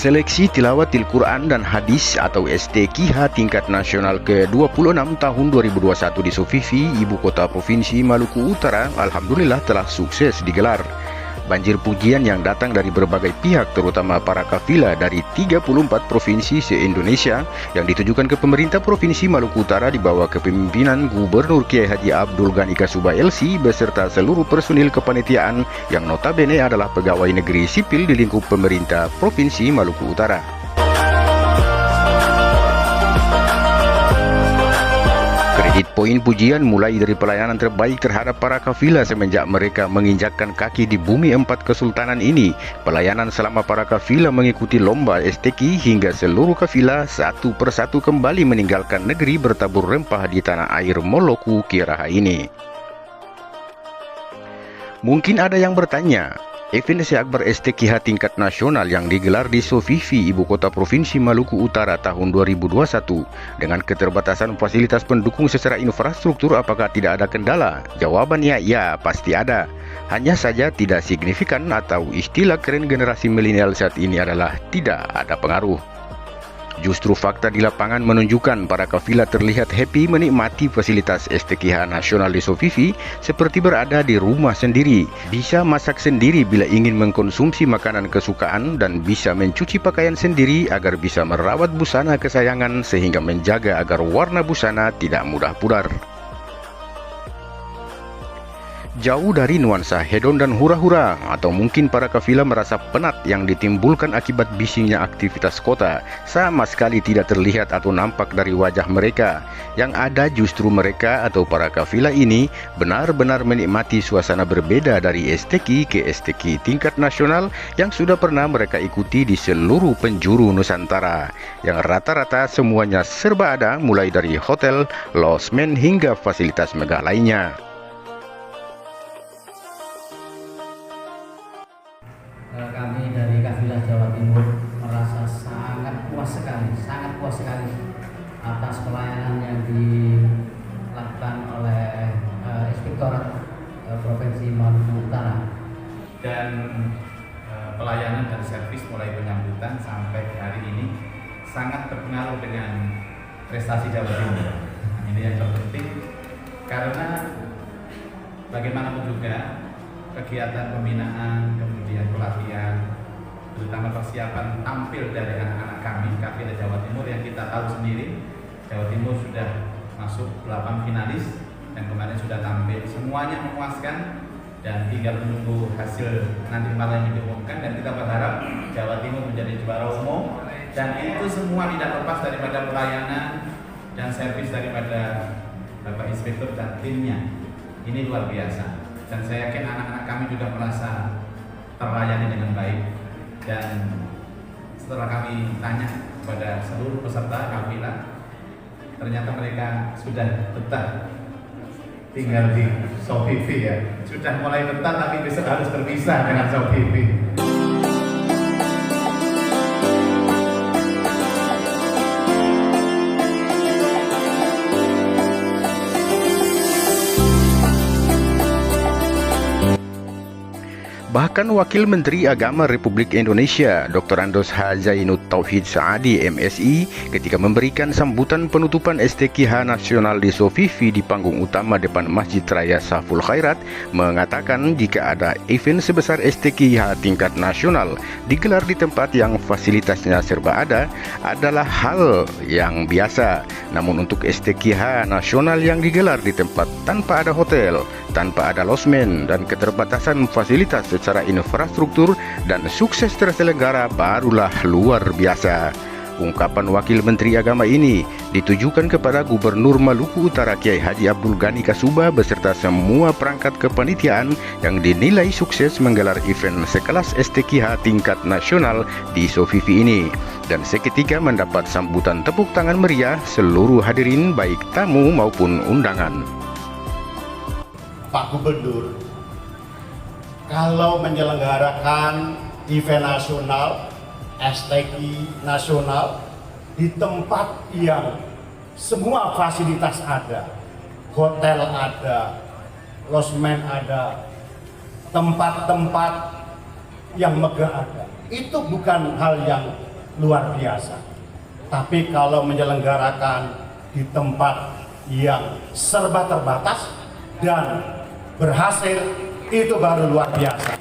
Seleksi Tilawatil Quran dan Hadis atau STQH tingkat nasional ke-26 tahun 2021 di Sofifi, ibu kota Provinsi Maluku Utara, alhamdulillah telah sukses digelar. Banjir pujian yang datang dari berbagai pihak, terutama para kafilah dari 34 provinsi se-Indonesia yang ditujukan ke pemerintah Provinsi Maluku Utara di bawah kepemimpinan Gubernur Kiai Haji Abdul Ghani Kasuba LC beserta seluruh personil kepanitiaan yang notabene adalah pegawai negeri sipil di lingkup pemerintah Provinsi Maluku Utara. Kredit poin pujian mulai dari pelayanan terbaik terhadap para kafilah semenjak mereka menginjakkan kaki di bumi 4 kesultanan ini, pelayanan selama para kafilah mengikuti lomba STQ hingga seluruh kafilah satu persatu kembali meninggalkan negeri bertabur rempah di tanah air Moloku Kiraha ini. Mungkin ada yang bertanya, event Akbar STQH tingkat nasional yang digelar di Sofifi, ibu kota Provinsi Maluku Utara tahun 2021 dengan keterbatasan fasilitas pendukung secara infrastruktur, apakah tidak ada kendala? Jawabannya ya, pasti ada. Hanya saja tidak signifikan atau istilah keren generasi milenial saat ini adalah tidak ada pengaruh. Justru fakta di lapangan menunjukkan para kafilah terlihat happy menikmati fasilitas STQH nasional di Sofifi seperti berada di rumah sendiri, bisa masak sendiri bila ingin mengkonsumsi makanan kesukaan, dan bisa mencuci pakaian sendiri agar bisa merawat busana kesayangan sehingga menjaga agar warna busana tidak mudah pudar. Jauh dari nuansa hedon dan hura-hura, atau mungkin para kafilah merasa penat yang ditimbulkan akibat bisingnya aktivitas kota, sama sekali tidak terlihat atau nampak dari wajah mereka. Yang ada justru mereka atau para kafilah ini benar-benar menikmati suasana berbeda dari STQ ke STQ tingkat nasional yang sudah pernah mereka ikuti di seluruh penjuru Nusantara, yang rata-rata semuanya serba ada, mulai dari hotel, losmen hingga fasilitas megah lainnya. Kami dari Kafilah Jawa Timur merasa sangat puas sekali atas pelayanan yang dilakukan oleh Inspektorat Provinsi Maluku Utara, dan pelayanan dan servis mulai penyambutan sampai hari ini sangat terpengaruh dengan prestasi Jawa Timur. Ini yang terpenting, karena bagaimanapun juga kegiatan pembinaan, kemudian pelatihan, terutama persiapan tampil dari anak-anak kami Kafilah Jawa Timur yang kita tahu sendiri, Jawa Timur sudah masuk 8 finalis dan kemarin sudah tampil, semuanya memuaskan dan tinggal menunggu hasil nanti malam yang diumumkan, dan kita berharap Jawa Timur menjadi juara umum, dan itu semua tidak lepas daripada pelayanan dan servis daripada Bapak Inspektur dan timnya. Ini luar biasa. Dan saya yakin anak-anak kami juga merasa terlayani dengan baik. Dan setelah kami tanya kepada seluruh peserta kafilah, ternyata mereka sudah betah tinggal di Sofifi ya. Sudah mulai betah, tapi besok harus berpisah dengan Sofifi. Bahkan Wakil Menteri Agama Republik Indonesia Dr. Andos H. Zainud Tauhid Saadi MSI ketika memberikan sambutan penutupan STQH nasional di Sofifi di panggung utama depan Masjid Raya Saful Khairat mengatakan jika ada event sebesar STQH tingkat nasional digelar di tempat yang fasilitasnya serba ada adalah hal yang biasa. Namun untuk STQH nasional yang digelar di tempat tanpa ada hotel, tanpa ada losmen, dan keterbatasan fasilitas secara infrastruktur dan sukses terselenggara barulah luar biasa. Ungkapan Wakil Menteri Agama ini ditujukan kepada Gubernur Maluku Utara Kiai Haji Abdul Ghani Kasuba beserta semua perangkat kepanitiaan yang dinilai sukses menggelar event sekelas STQH tingkat nasional di Sofifi ini, dan seketika mendapat sambutan tepuk tangan meriah seluruh hadirin baik tamu maupun undangan. Pak Gubernur, kalau menyelenggarakan event nasional, STQ nasional di tempat yang semua fasilitas ada, hotel ada, losmen ada, tempat-tempat yang megah ada, itu bukan hal yang luar biasa. Tapi kalau menyelenggarakan di tempat yang serba terbatas dan berhasil, itu baru luar biasa.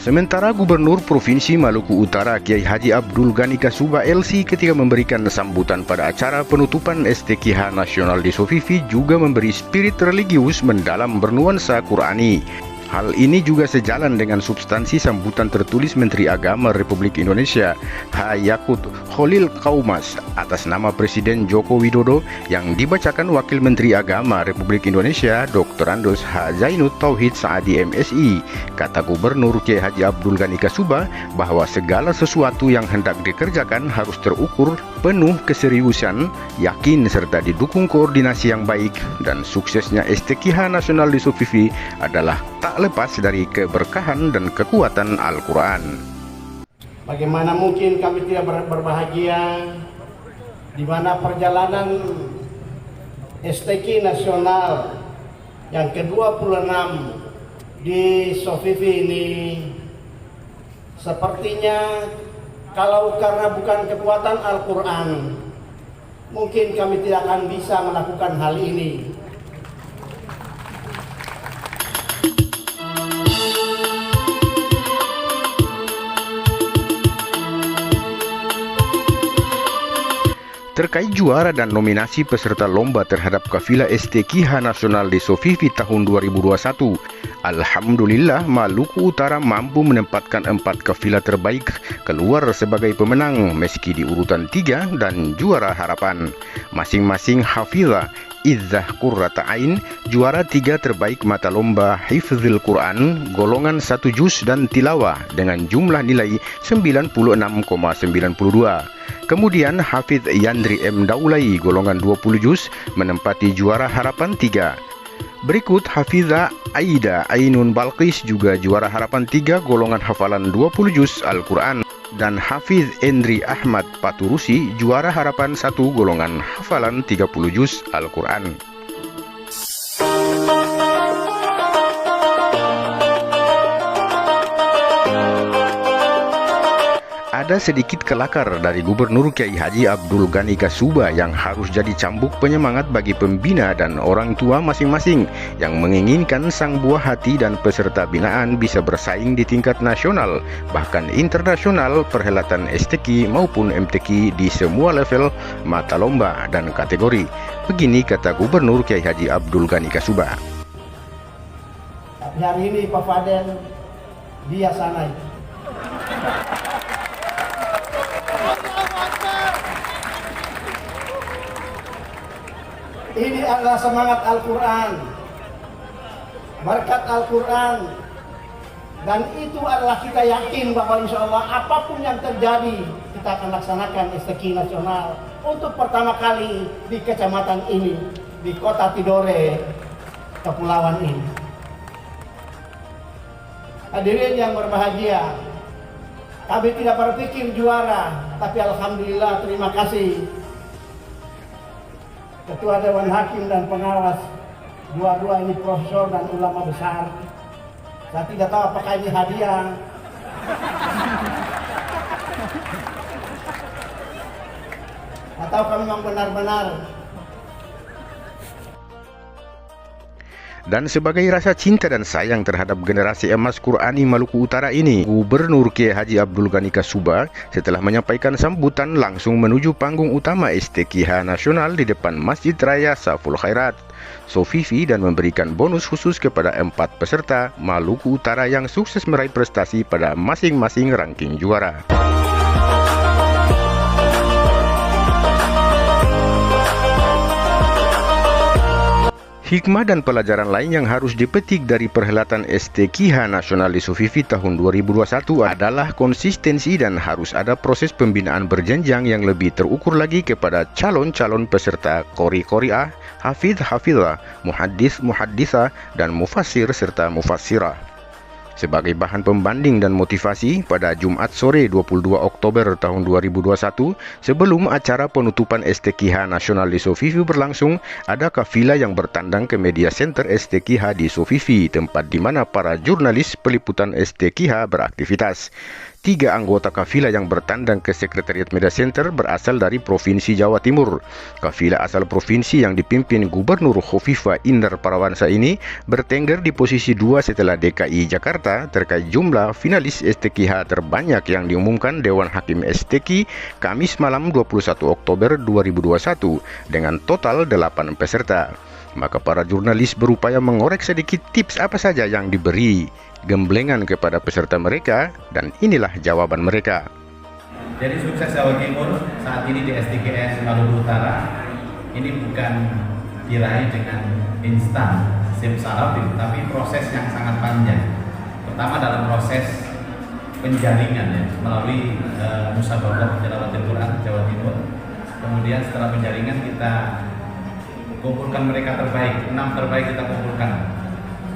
Sementara Gubernur Provinsi Maluku Utara Kiai Haji Abdul Ghani Kasuba LC ketika memberikan sambutan pada acara penutupan STKH Nasional di Sofifi juga memberi spirit religius mendalam bernuansa Qurani. Hal ini juga sejalan dengan substansi sambutan tertulis Menteri Agama Republik Indonesia Yakut Khalil Qaumas atas nama Presiden Joko Widodo yang dibacakan Wakil Menteri Agama Republik Indonesia Dr. Andos H. Zainud Tauhid Saadi MSI. Kata Gubernur Kiai Haji Abdul Ghani Kasuba bahwa segala sesuatu yang hendak dikerjakan harus terukur penuh keseriusan, yakin serta didukung koordinasi yang baik, dan suksesnya STKH Nasional di Sofifi adalah tak lepas dari keberkahan dan kekuatan Al-Quran. Bagaimana mungkin kami tidak berbahagia di mana perjalanan STKH Nasional yang ke-26 di Sofifi ini sepertinya kalau karena bukan kekuatan Al-Quran mungkin kami tidak akan bisa melakukan hal ini. Terkait juara dan nominasi peserta lomba terhadap kafilah STKH Nasional di Sofifi tahun 2021, alhamdulillah Maluku Utara mampu menempatkan 4 kafilah terbaik keluar sebagai pemenang meski di urutan 3 dan juara harapan. Masing-masing Hafizah Izzah Qurrata Ain juara 3 terbaik mata lomba Hifzil Quran golongan 1 juz dan tilawah dengan jumlah nilai 96,92. Kemudian Hafiz Yandri M. Daulay golongan 20 juz menempati juara harapan 3. Berikut Hafizah Aida Ainun Balqis juga juara harapan 3 golongan hafalan 20 juz Al-Quran, dan Hafiz Endri Ahmad Paturusi juara harapan 1 golongan hafalan 30 juz Al-Quran. Ada sedikit kelakar dari Gubernur Kiai Haji Abdul Ghani Kasuba yang harus jadi cambuk penyemangat bagi pembina dan orang tua masing-masing yang menginginkan sang buah hati dan peserta binaan bisa bersaing di tingkat nasional, bahkan internasional, perhelatan STKI maupun MTKI di semua level, mata lomba, dan kategori. Begini kata Gubernur Kiai Haji Abdul Ghani Kasuba. Tapi hari ini Pak Fadel dia sana. Ini adalah semangat Al-Quran, berkat Al-Quran, dan itu adalah kita yakin bahwa insya Allah apapun yang terjadi kita akan laksanakan STKI Nasional untuk pertama kali di kecamatan ini, di kota Tidore, kepulauan ini. Hadirin yang berbahagia, kami tidak berpikir juara, tapi alhamdulillah terima kasih Ketua Dewan Hakim dan Pengawas, dua-dua ini profesor dan ulama besar. Saya tidak tahu apakah ini hadiah atau kami memang benar-benar. Dan sebagai rasa cinta dan sayang terhadap generasi emas Qurani Maluku Utara ini, Gubernur Kiai Haji Abdul Ghani Kasuba setelah menyampaikan sambutan langsung menuju panggung utama STKH Nasional di depan Masjid Raya Saful Khairat, Sofifi, dan memberikan bonus khusus kepada 4 peserta Maluku Utara yang sukses meraih prestasi pada masing-masing ranking juara. Hikmah dan pelajaran lain yang harus dipetik dari perhelatan STKH Nasional di Sofifi tahun 2021 adalah konsistensi dan harus ada proses pembinaan berjenjang yang lebih terukur lagi kepada calon-calon peserta qori-qori'ah, hafidh-hafidhah, muhaddis-muhaddisah, dan mufassir serta mufassirah. Sebagai bahan pembanding dan motivasi, pada Jumat sore 22 Oktober tahun 2021, sebelum acara penutupan STKH Nasional di Sofifi berlangsung, ada kafilah yang bertandang ke Media Center STKH di Sofifi, tempat di mana para jurnalis peliputan STKH beraktivitas. 3 anggota kafilah yang bertandang ke Sekretariat Media Center berasal dari Provinsi Jawa Timur. Kafilah asal provinsi yang dipimpin Gubernur Khofifah Indar Parawansa ini bertengger di posisi 2 setelah DKI Jakarta terkait jumlah finalis STKH terbanyak yang diumumkan Dewan Hakim STK Kamis malam 21 Oktober 2021 dengan total 8 peserta. Maka para jurnalis berupaya mengorek sedikit tips apa saja yang diberi gemblengan kepada peserta mereka, dan inilah jawaban mereka. Jadi sukses Jawa Timur saat ini di STKS Maluku Utara ini bukan diraih dengan instan simsalabim, tapi proses yang sangat panjang. Pertama dalam proses penjaringan ya, melalui musyawarah tilawatil Quran Jawa Timur. Kemudian setelah penjaringan kita kumpulkan mereka terbaik, 6 terbaik kita kumpulkan.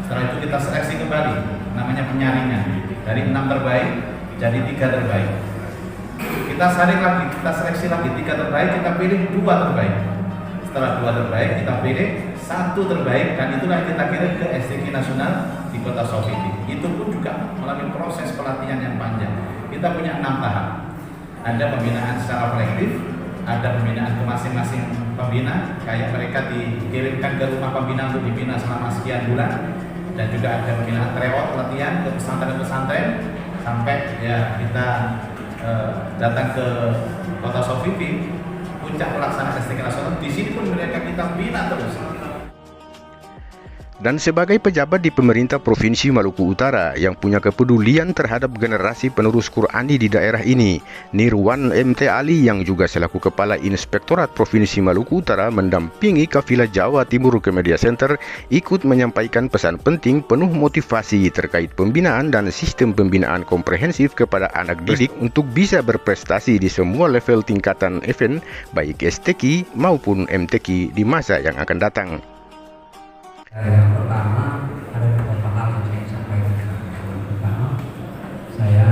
Setelah itu kita seleksi kembali, namanya penyaringan. Dari 6 terbaik jadi 3 terbaik. Kita saring lagi, kita seleksi lagi 3 terbaik, kita pilih 2 terbaik. Setelah 2 terbaik kita pilih 1 terbaik, dan itulah yang kita kirim ke STK Nasional di Kota Sofifi. Itu pun juga melalui proses pelatihan yang panjang. Kita punya 6 tahap. Ada pembinaan secara kolektif, ada pembinaan ke masing-masing pembina, kayak mereka dikirimkan ke rumah pembina untuk dibina selama sekian bulan, dan juga ada pembinaan tryout pelatihan ke pesantren-pesantren sampai ya kita datang ke Kota Sofifi, puncak pelaksanaan STK Nasional. Di sini pun mereka kita bina terus. Dan sebagai pejabat di pemerintah Provinsi Maluku Utara yang punya kepedulian terhadap generasi penerus Qurani di daerah ini, Nirwan MT Ali yang juga selaku Kepala Inspektorat Provinsi Maluku Utara mendampingi kafilah Jawa Timur ke Media Center, ikut menyampaikan pesan penting penuh motivasi terkait pembinaan dan sistem pembinaan komprehensif kepada anak didik untuk bisa berprestasi di semua level tingkatan event, baik STK maupun MTQ di masa yang akan datang. Yang pertama, ada beberapa hal yang saya sampaikan. Yang pertama, saya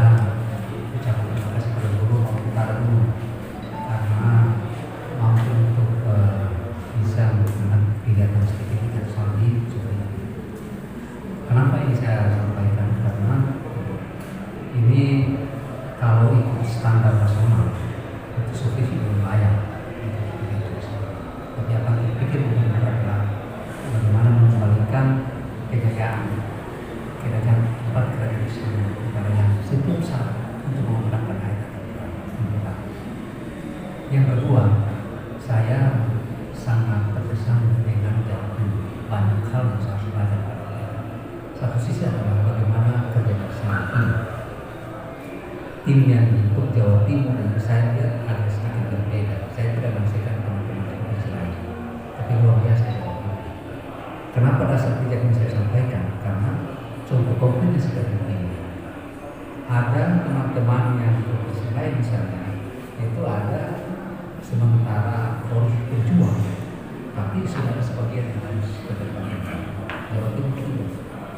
ucapkan terima kasih kepada guru Maluku Utara dulu karena mampu untuk bisa melakukan kegiatan seperti ini dan seperti ini. Kenapa ini saya sampaikan? Karena ini kalau ikut standar nasional itu Sofifi belum layak. Tapi akan dipikir adalah bagaimana mengembalikan kejayaan tempat kerajaan Islam kepada yang setiap saat untuk memenangkan ayat. Yang kedua, saya sangat terkesan dengan banyak hal yang saya belajar pada mereka. Satu sisi adalah bagaimana kerja bersama tim yang untuk Jawa Timur yang saya lihat agak sedikit berbeda. Saya tidak mengatakan teman-teman provinsi lain, tapi luar biasa. Kenapa dasar kerja yang saya sampaikan? Karena contoh konkretnya seperti ini. Ada teman-teman yang provinsi lain misalnya, itu ada sementara polisi berjuang, tapi sudah ada sebagian yang harus ke depan. Jawa Timur juga.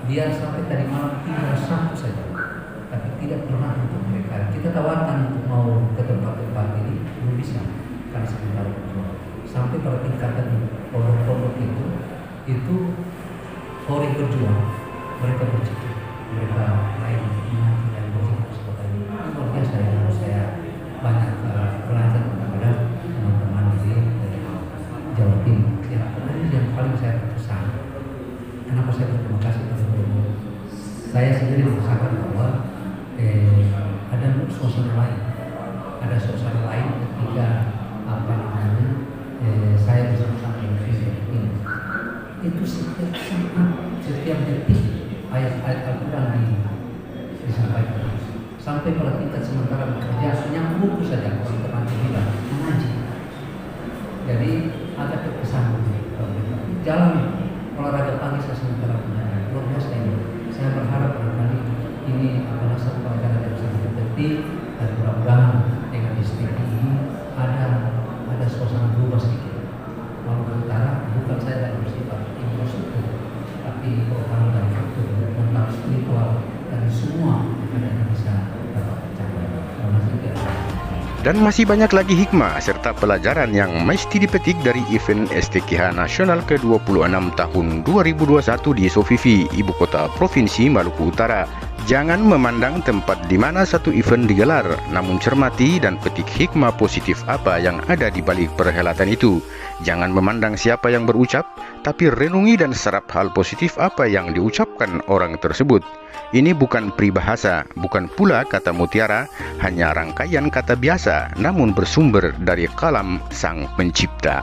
Dia sampai tadi malam tinggal 1 saja, tapi tidak pernah untuk mereka. Kita tawarkan untuk mau ke tempat-tempat ini, belum bisa karena sementara berjuang. Sampai pada tingkatan pondok-pondok itu orang berjuang, mereka bercita, mereka lain mengaji dan bercita seperti ini. Luar biasa yang harus saya banyak belajar kepada teman-teman di Jawa Timur. Ya, ini yang paling saya terkesan. Kenapa saya berterima kasih kepada guru? Saya sendiri merasakan bahwa ada suasana lain ketika saya bersama dengan ini. Itu setiap saat, setiap detik ayat-ayat Al-Quran disampaikan sampai pada tingkat sementara bekerja yang buku saja kalau terlanjur bilang mengaji. Jadi agak terkesan jalan olahraga pagi saya sementara mengaji. Luar biasa ini. Saya berharap barangkali ini adalah satu pelajaran yang sangat penting, dan mudah-mudahan dengan istiqomah ini ada suasana berubah sedikit. Maluku Utara bukan saya dalam bersifat infrastruktur, tapi program dan struktur tentang spiritual dan Dan masih banyak lagi hikmah serta pelajaran yang mesti dipetik dari event STKH Nasional ke-26 tahun 2021 di Sofifi, ibu kota Provinsi Maluku Utara. Jangan memandang tempat di mana satu event digelar, namun cermati dan petik hikmah positif apa yang ada di balik perhelatan itu. Jangan memandang siapa yang berucap, tapi renungi dan serap hal positif apa yang diucapkan orang tersebut. Ini bukan peribahasa, bukan pula kata mutiara, hanya rangkaian kata biasa, namun bersumber dari kalam Sang Pencipta.